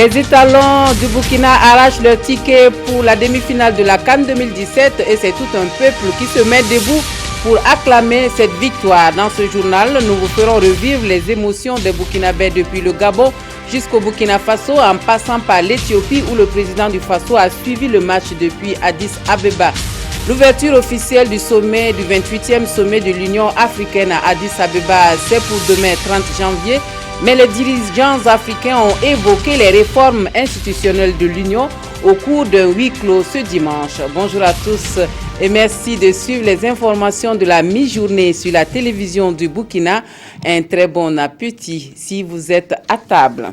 Les étalons du Burkina arrachent leur ticket pour la demi-finale de la CAN 2017 et c'est tout un peuple qui se met debout pour acclamer cette victoire. Dans ce journal, nous vous ferons revivre les émotions des Burkinabés depuis le Gabon jusqu'au Burkina Faso en passant par l'Éthiopie où le président du Faso a suivi le match depuis Addis Abeba. L'ouverture officielle du sommet du 28e sommet de l'Union africaine à Addis Abeba, c'est pour demain 30 janvier. Mais les dirigeants africains ont évoqué les réformes institutionnelles de l'Union au cours d'un huis clos ce dimanche. Bonjour à tous et merci de suivre les informations de la mi-journée sur la télévision du Burkina. Un très bon appétit si vous êtes à table.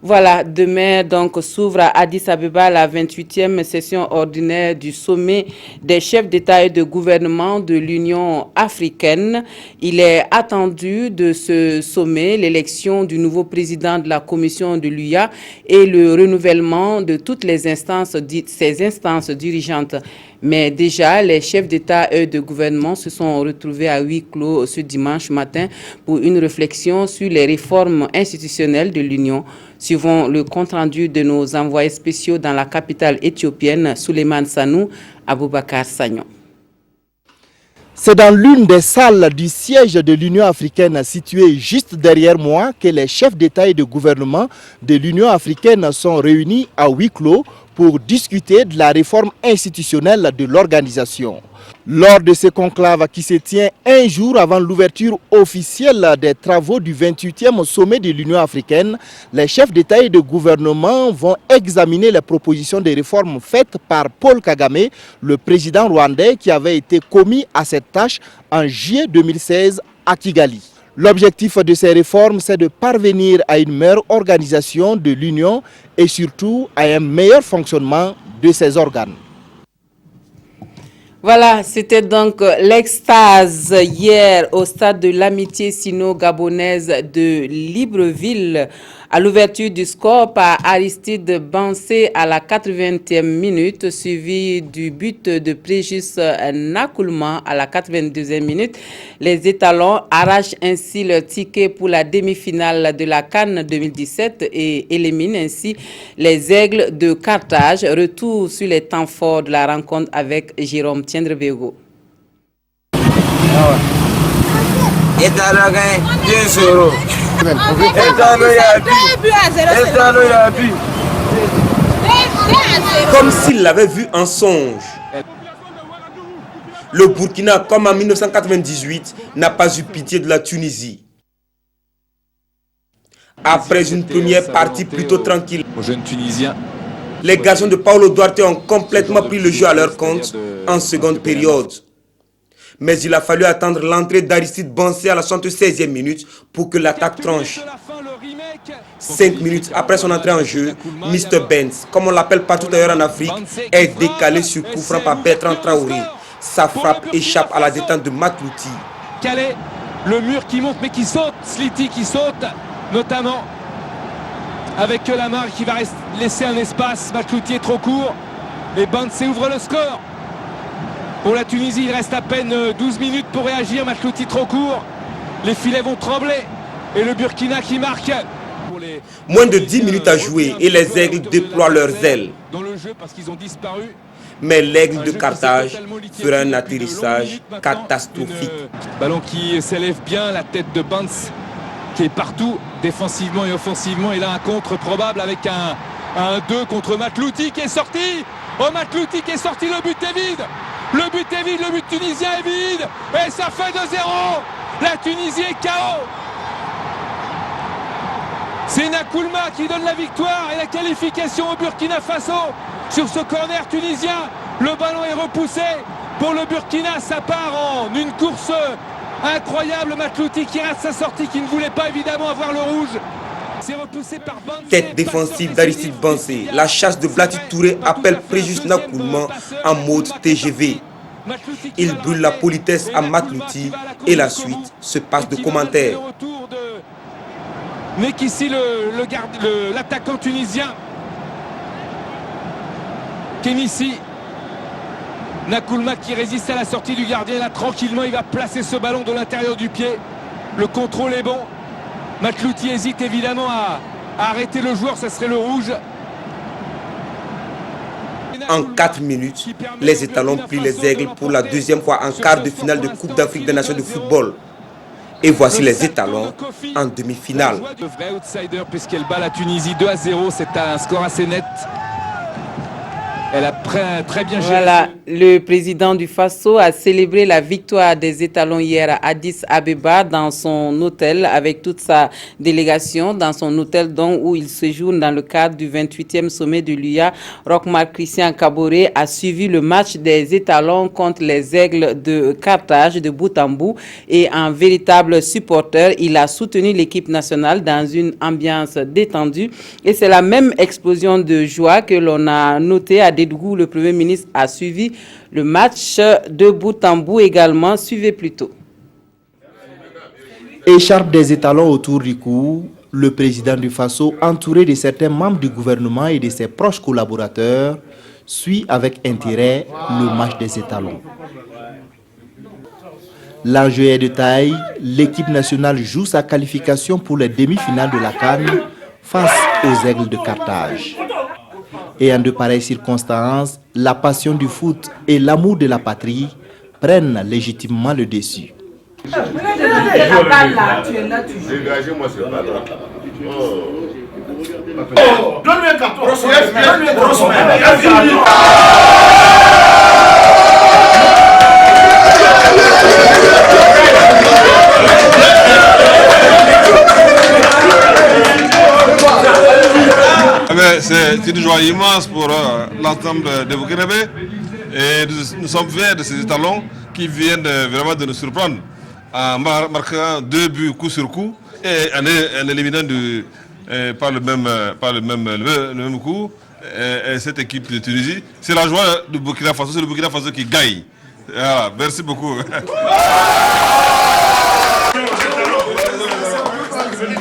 Voilà, demain donc s'ouvre à Addis Abeba la 28e session ordinaire du sommet des chefs d'État et de gouvernement de l'Union africaine. Il est attendu de ce sommet l'élection du nouveau président de la commission de l'UA et le renouvellement de toutes les instances, ces instances dirigeantes. Mais déjà, les chefs d'État et de gouvernement se sont retrouvés à huis clos ce dimanche matin pour une réflexion sur les réformes institutionnelles de l'Union. Suivons le compte-rendu de nos envoyés spéciaux dans la capitale éthiopienne, Souleymane Sanou, Aboubakar Sagnon. C'est dans l'une des salles du siège de l'Union africaine située juste derrière moi que les chefs d'État et de gouvernement de l'Union africaine sont réunis à huis clos pour discuter de la réforme institutionnelle de l'organisation. Lors de ce conclave qui se tient un jour avant l'ouverture officielle des travaux du 28e sommet de l'Union africaine, les chefs d'État et de gouvernement vont examiner les propositions de réformes faites par Paul Kagame, le président rwandais qui avait été commis à cette tâche en juillet 2016 à Kigali. L'objectif de ces réformes, c'est de parvenir à une meilleure organisation de l'Union et surtout à un meilleur fonctionnement de ses organes. Voilà, c'était donc l'extase hier au stade de l'amitié sino-gabonaise de Libreville à l'ouverture du score par Aristide Bansé à la 80e minute, suivi du but de Préjus Nakoulman à la 82e minute. Les étalons arrachent ainsi leur ticket pour la demi-finale de la CAN 2017 et éliminent ainsi les Aigles de Carthage. Retour sur les temps forts de la rencontre avec Jérôme Tiendrebego. Comme s'il l'avait vu en songe. Le Burkina, comme en 1998, n'a pas eu pitié de la Tunisie. Après une première partie plutôt tranquille, les garçons de Paulo Duarte ont complètement pris le jeu à leur compte en seconde période. Mais il a fallu attendre l'entrée d'Aristide Bansé à la 76e minute pour que l'attaque tranche. 5 minutes après son entrée en jeu, Mr. Benz, comme on l'appelle partout ailleurs en Afrique, est décalé sur coup franc par Bertrand Traoré. Sa frappe échappe à la détente de Matlouti. Calais, le mur qui monte mais qui saute, Sliti qui saute, notamment avec Lamar qui va laisser un espace. Matlouti est trop court et Bansé ouvre le score. Pour la Tunisie, il reste à peine 12 minutes pour réagir. Matlouti trop court. Les filets vont trembler. Et le Burkina qui marque. Moins de 10 minutes à jouer et les Aigles déploient leurs ailes. Dans le jeu parce qu'ils ont disparu. Mais l'Aigle de Carthage fera un atterrissage catastrophique. Ballon qui s'élève bien, la tête de Bans qui est partout, défensivement et offensivement. Et là, un contre probable avec un 2 contre Matlouti qui est sorti. Oh, Matlouti qui est sorti, le but est vide. Le but est vide, le but tunisien est vide. Et ça fait 2-0. La Tunisie est KO. C'est Nakoulma qui donne la victoire et la qualification au Burkina Faso. Sur ce corner tunisien, le ballon est repoussé. Pour le Burkina, ça part en une course incroyable. Matlouti qui rate sa sortie, qui ne voulait pas évidemment avoir le rouge. C'est repoussé par Bansé. Tête défensive d'Aristide Bansé. La chasse de Blati Touré appelle Préjus Nakoulman en mode TGV. Il brûle la politesse à Matlouti et la suite se passe de commentaires. N'est qu'ici l'attaquant tunisien Kénissi. Nakoulma qui résiste à la sortie du gardien. Là tranquillement il va placer ce ballon de l'intérieur du pied. Le contrôle est bon. Matlouti hésite évidemment Arrêter le joueur, ça serait le rouge. En 4 minutes, les étalons plient les aigles pour la deuxième fois en quart de finale de Coupe d'Afrique des Nations de football. Et voici les étalons en demi-finale. De vrai outsider puisqu'elle bat la Tunisie 2-0, c'est un score assez net. Elle a très bien géré. Voilà, le président du Faso a célébré la victoire des étalons hier à Addis Abeba dans son hôtel avec toute sa délégation, dans son hôtel donc, où il séjourne dans le cadre du 28e sommet de l'UA. Rochmark Christian Kaboré a suivi le match des étalons contre les Aigles de Carthage de bout en bout et en véritable supporter, il a soutenu l'équipe nationale dans une ambiance détendue et c'est la même explosion de joie que l'on a notée à Dédougou. Le Premier ministre a suivi le match de bout en bout également. Suivez plutôt. Écharpe des étalons autour du cou, le président du Faso, entouré de certains membres du gouvernement et de ses proches collaborateurs, suit avec intérêt le match des étalons. L'enjeu est de taille, l'équipe nationale joue sa qualification pour les demi-finales de la CAN face aux Aigles de Carthage. Et en de pareilles circonstances, la passion du foot et l'amour de la patrie prennent légitimement le dessus. C'est une joie immense pour l'ensemble des Burkinabés et nous sommes fiers de ces étalons qui viennent vraiment de nous surprendre en marquant 2 buts coup sur coup et en éliminant par le même coup cette équipe de Tunisie. C'est la joie du Burkina Faso, c'est le Burkina Faso qui gagne. Voilà, merci beaucoup.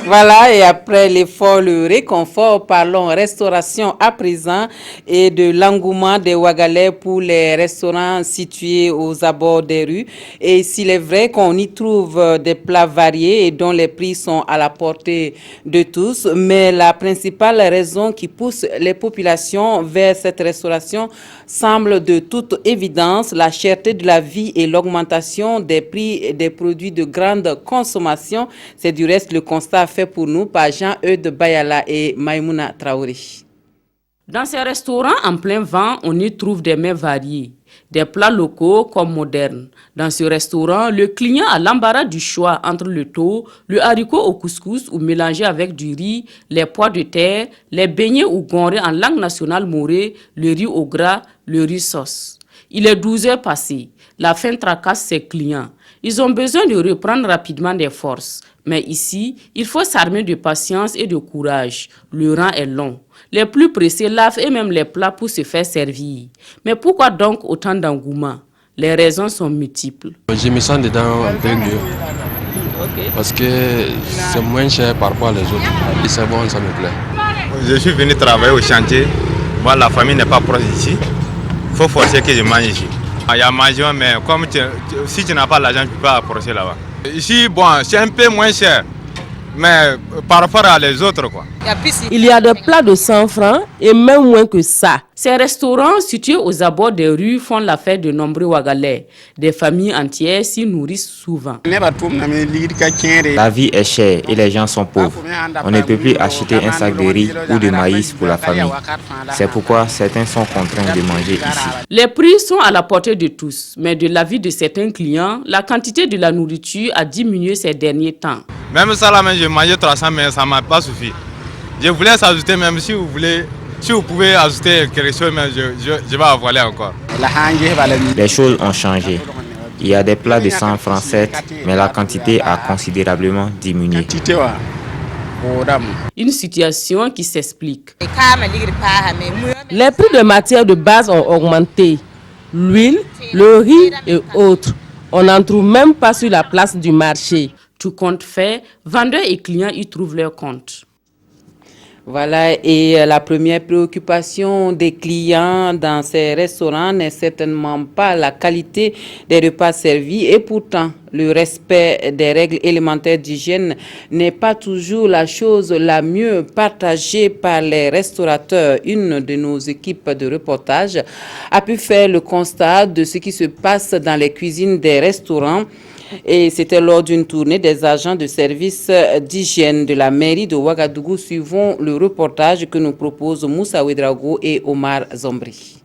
Voilà, et après l'effort, le réconfort, parlons restauration à présent et de l'engouement des Ouagalais pour les restaurants situés aux abords des rues. Et s'il est vrai qu'on y trouve des plats variés et dont les prix sont à la portée de tous, mais la principale raison qui pousse les populations vers cette restauration semble de toute évidence la cherté de la vie et l'augmentation des prix des produits de grande consommation. C'est du reste le constat fait pour nous par Jean-Eudes Bayala et Maïmouna Traoré. Dans ces restaurants en plein vent, on y trouve des mets variés, des plats locaux comme modernes. Dans ce restaurant, le client a l'embarras du choix entre le taux, le haricot au couscous ou mélangé avec du riz, les pois de terre, les beignets ou gonrés en langue nationale morée, le riz au gras, le riz sauce. Il est 12 heures passées. La faim tracasse ses clients. Ils ont besoin de reprendre rapidement des forces. Mais ici, il faut s'armer de patience et de courage. Le rang est long. Les plus pressés lavent et même les plats pour se faire servir. Mais pourquoi donc autant d'engouement? Les raisons sont multiples. Je me sens dedans un peu mieux. Parce que c'est moins cher par rapport aux autres. Et c'est bon, ça me plaît. Je suis venu travailler au chantier. Moi, la famille n'est pas proche d'ici. Il faut forcer que je mange ici. Il y a manger, mais comme si tu n'as pas l'argent, tu peux pas approcher là-bas. Ici, bon, c'est un peu moins cher, mais par rapport à les autres, quoi. Il y a des plats de 100 francs et même moins que ça. Ces restaurants situés aux abords des rues font l'affaire de nombreux Ouagalais. Des familles entières s'y nourrissent souvent. La vie est chère et les gens sont pauvres. On ne peut plus acheter un sac de riz ou de maïs pour la famille. C'est pourquoi certains sont contraints de manger ici. Les prix sont à la portée de tous, mais de l'avis de certains clients, la quantité de la nourriture a diminué ces derniers temps. Même ça, là, j'ai mangé 300, mais ça ne m'a pas suffi. Je voulais ajouter, même si vous pouvez ajouter quelque chose, mais je vais avaler encore. Les choses ont changé. Il y a des plats de 100 francs, certes, mais la quantité a considérablement diminué. Une situation qui s'explique. Les prix de matières de base ont augmenté. L'huile, le riz et autres. On n'en trouve même pas sur la place du marché. Tout compte fait, vendeurs et clients y trouvent leur compte. Voilà, et la première préoccupation des clients dans ces restaurants n'est certainement pas la qualité des repas servis et pourtant le respect des règles élémentaires d'hygiène n'est pas toujours la chose la mieux partagée par les restaurateurs. Une de nos équipes de reportage a pu faire le constat de ce qui se passe dans les cuisines des restaurants. Et c'était lors d'une tournée des agents de service d'hygiène de la mairie de Ouagadougou. Suivons le reportage que nous proposent Moussa Ouedraogo et Omar Zombri.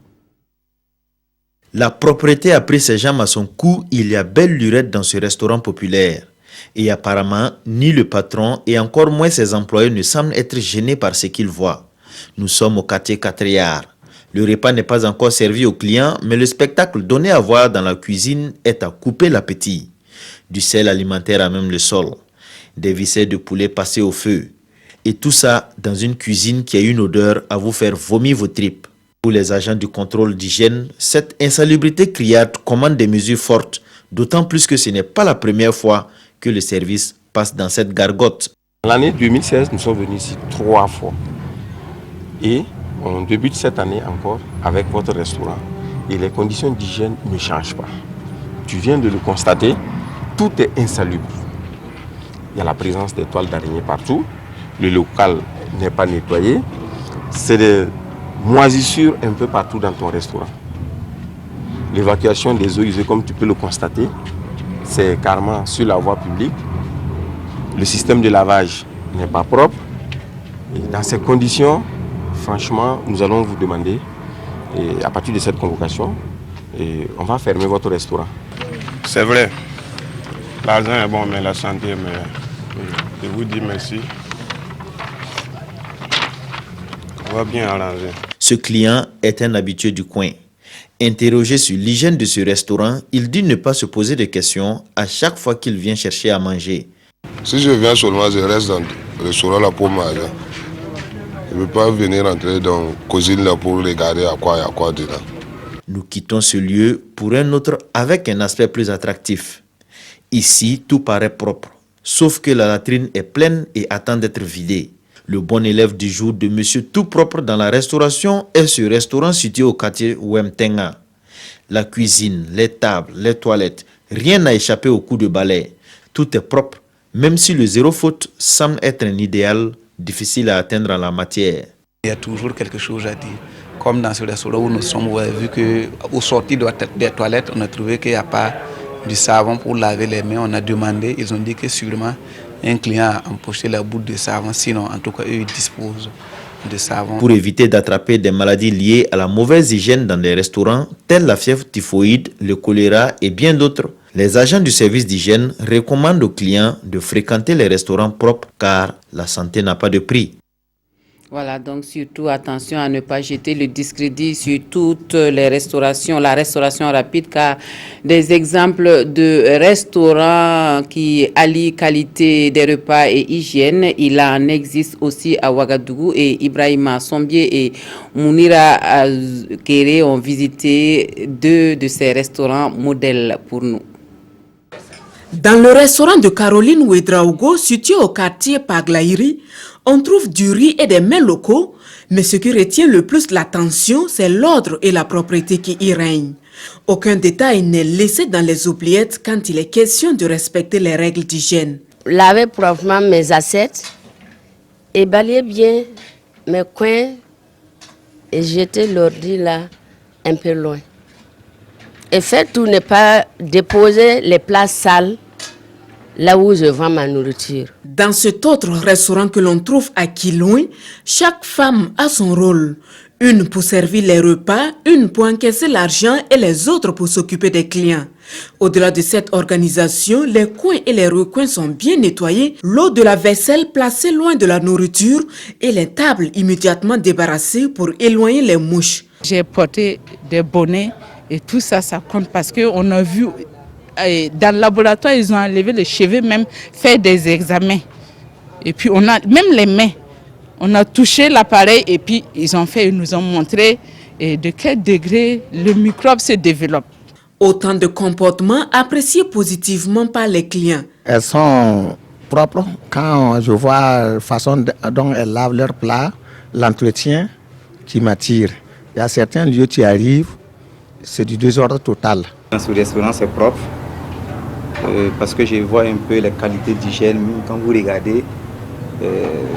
La propreté a pris ses jambes à son cou. Il y a belle lurette dans ce restaurant populaire. Et apparemment, ni le patron et encore moins ses employés ne semblent être gênés par ce qu'ils voient. Nous sommes au quartier Quatriard. Le repas n'est pas encore servi aux clients, mais le spectacle donné à voir dans la cuisine est à couper l'appétit. Du sel alimentaire à même le sol, des viscères de poulet passés au feu. Et tout ça dans une cuisine qui a une odeur à vous faire vomir vos tripes. Pour les agents du contrôle d'hygiène, cette insalubrité criarde commande des mesures fortes, d'autant plus que ce n'est pas la première fois que le service passe dans cette gargote. L'année 2016, nous sommes venus ici 3 fois. Et on débute cette année encore avec votre restaurant. Et les conditions d'hygiène ne changent pas. Tu viens de le constater. Tout est insalubre. Il y a la présence des toiles d'araignée partout. Le local n'est pas nettoyé. C'est des moisissures un peu partout dans ton restaurant. L'évacuation des eaux usées, comme tu peux le constater, c'est carrément sur la voie publique. Le système de lavage n'est pas propre. Et dans ces conditions, franchement, nous allons vous demander, et à partir de cette convocation, on va fermer votre restaurant. C'est vrai. L'argent est bon, mais la santé est meilleure. Je vous dis merci. On va bien arranger. Ce client est un habitué du coin. Interrogé sur l'hygiène de ce restaurant, il dit ne pas se poser de questions à chaque fois qu'il vient chercher à manger. Si je viens seulement, je reste dans le restaurant là pour manger. Je ne peux pas venir entrer dans la cuisine là pour regarder à quoi il y a quoi dedans. Nous quittons ce lieu pour un autre avec un aspect plus attractif. Ici, tout paraît propre, sauf que la latrine est pleine et attend d'être vidée. Le bon élève du jour de Monsieur Tout Propre dans la restauration est ce restaurant situé au quartier Ouemtenga. La cuisine, les tables, les toilettes, rien n'a échappé au coup de balai. Tout est propre, même si le zéro faute semble être un idéal difficile à atteindre en la matière. Il y a toujours quelque chose à dire. Comme dans ce restaurant où nous sommes, vous avez vu qu'au sortir des toilettes, on a trouvé qu'il n'y a pas du savon pour laver les mains. On a demandé, ils ont dit que sûrement un client a empoché la boule de savon, sinon en tout cas eux ils disposent de savon. Pour éviter d'attraper des maladies liées à la mauvaise hygiène dans les restaurants, telles la fièvre typhoïde, le choléra et bien d'autres, les agents du service d'hygiène recommandent aux clients de fréquenter les restaurants propres car la santé n'a pas de prix. Voilà, donc surtout attention à ne pas jeter le discrédit sur toutes les restaurations, la restauration rapide, car des exemples de restaurants qui allient qualité des repas et hygiène, il en existe aussi à Ouagadougou et Ibrahima Sombier et Mounira Kéré ont visité 2 de ces restaurants modèles pour nous. Dans le restaurant de Caroline Ouedraogo, situé au quartier Paglaïri, on trouve du riz et des mets locaux, mais ce qui retient le plus l'attention, c'est l'ordre et la propreté qui y règnent. Aucun détail n'est laissé dans les oubliettes quand il est question de respecter les règles d'hygiène. Laver proprement mes assiettes et balayer bien mes coins et jeter l'ordi là un peu loin. Et faire tout, ne pas déposer les plats sales là où je vends ma nourriture. Dans cet autre restaurant que l'on trouve à Kiloin, chaque femme a son rôle. Une pour servir les repas, une pour encaisser l'argent et les autres pour s'occuper des clients. Au-delà de cette organisation, les coins et les recoins sont bien nettoyés, l'eau de la vaisselle placée loin de la nourriture et les tables immédiatement débarrassées pour éloigner les mouches. J'ai porté des bonnets et tout ça, ça compte parce qu'on a vu... Dans le laboratoire, ils ont enlevé les cheveux, même fait des examens. Et puis, on a même les mains. On a touché l'appareil et puis ils nous ont montré de quel degré le microbe se développe. Autant de comportements appréciés positivement par les clients. Elles sont propre. Quand je vois la façon dont elles lavent leurs plats, l'entretien qui m'attire. Il y a certains lieux qui arrivent, c'est du désordre total. Dans ce restaurant, c'est propre parce que je vois un peu les qualités d'hygiène. Quand vous regardez,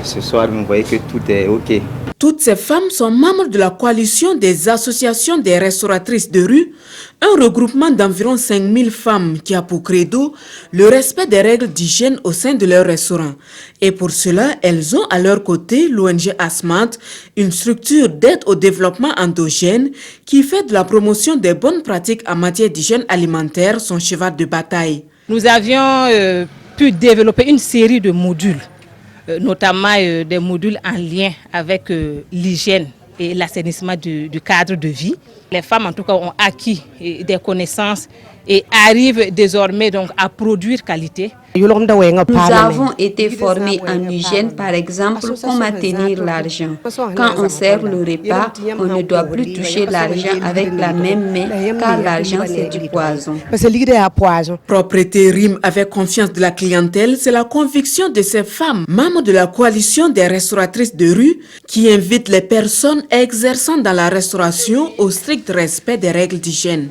ce soir, vous voyez que tout est OK. Toutes ces femmes sont membres de la coalition des associations des restauratrices de rue, un regroupement d'environ 5000 femmes qui a pour credo le respect des règles d'hygiène au sein de leur restaurant. Et pour cela, elles ont à leur côté l'ONG ASMAT, une structure d'aide au développement endogène qui fait de la promotion des bonnes pratiques en matière d'hygiène alimentaire son cheval de bataille. Nous avions pu développer une série de modules, notamment des modules en lien avec l'hygiène et l'assainissement du cadre de vie. Les femmes, en tout cas, ont acquis des connaissances et arrivent désormais donc à produire qualité. Nous avons été formés en hygiène, par exemple, comment tenir l'argent. Quand on sert le repas, on ne doit plus toucher l'argent avec la même main, car l'argent c'est du poison. Propreté rime avec confiance de la clientèle, c'est la conviction de ces femmes, membres de la coalition des restauratrices de rue, qui invitent les personnes exerçant dans la restauration au strict respect des règles d'hygiène.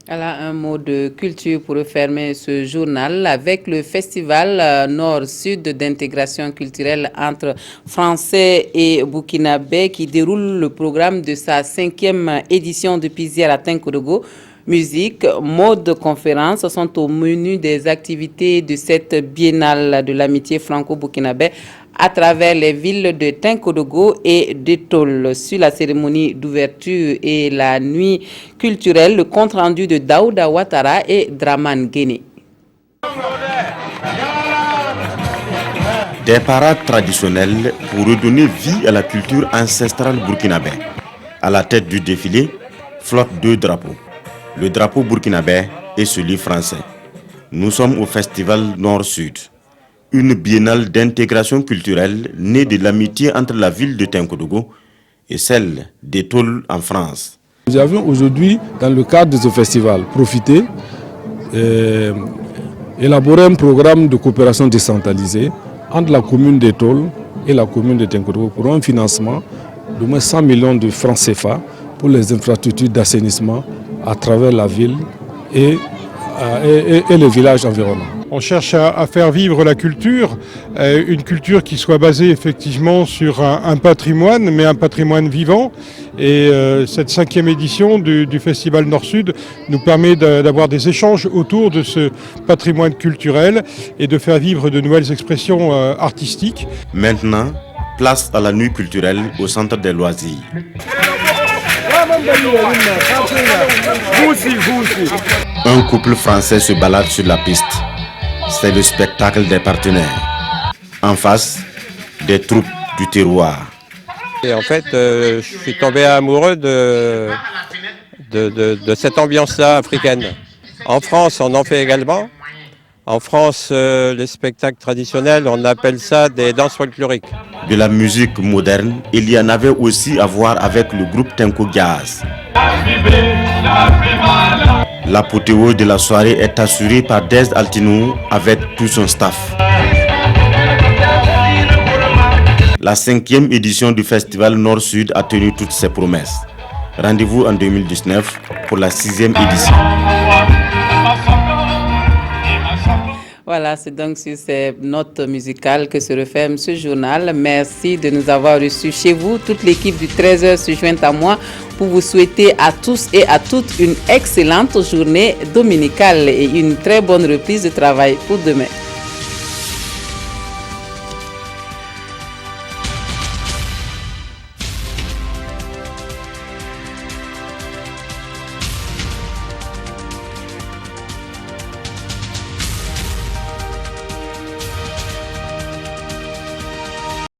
Voilà un mot de culture pour refermer ce journal avec le festival Nord-Sud d'intégration culturelle entre Français et Burkinabés qui déroule le programme de sa 5e édition depuis hier à Tinkodogo. Musique, mode, conférences sont au menu des activités de cette biennale de l'amitié franco-burkinabé à travers les villes de Tinkodogo et d'Étole. Sur la cérémonie d'ouverture et la nuit culturelle, le compte-rendu de Daouda Ouattara et Draman Guéné. Des parades traditionnelles pour redonner vie à la culture ancestrale burkinabé. À la tête du défilé, flottent 2 drapeaux. Le drapeau burkinabé et celui français. Nous sommes au festival Nord-Sud, une biennale d'intégration culturelle née de l'amitié entre la ville de Tinkodogo et celle d'Étole en France. Nous avions aujourd'hui, dans le cadre de ce festival, profité élaborer un programme de coopération décentralisée entre la commune d'Étole et la commune de Tinkodogo pour un financement de moins 100 millions de francs CFA pour les infrastructures d'assainissement à travers la ville et les villages environnants. On cherche à faire vivre la culture, une culture qui soit basée effectivement sur un patrimoine, mais un patrimoine vivant. Et cette 5e édition du Festival Nord-Sud nous permet d'avoir des échanges autour de ce patrimoine culturel et de faire vivre de nouvelles expressions artistiques. Maintenant, place à la nuit culturelle au centre des loisirs. Un couple français se balade sur la piste. C'est le spectacle des partenaires. En face, des troupes du terroir. Et en fait, je suis tombé amoureux de cette ambiance-là africaine. En France, on en fait également. En France, les spectacles traditionnels, on appelle ça des danses folkloriques. De la musique moderne, il y en avait aussi à voir avec le groupe Tenko Gaz. L'apothéose de la soirée est assurée par Dez Altinou avec tout son staff. La 5e édition du Festival Nord-Sud a tenu toutes ses promesses. Rendez-vous en 2019 pour la 6e édition. Voilà, c'est donc sur ces notes musicales que se referme ce journal. Merci de nous avoir reçus chez vous. Toute l'équipe du 13h se joint à moi pour vous souhaiter à tous et à toutes une excellente journée dominicale et une très bonne reprise de travail pour demain.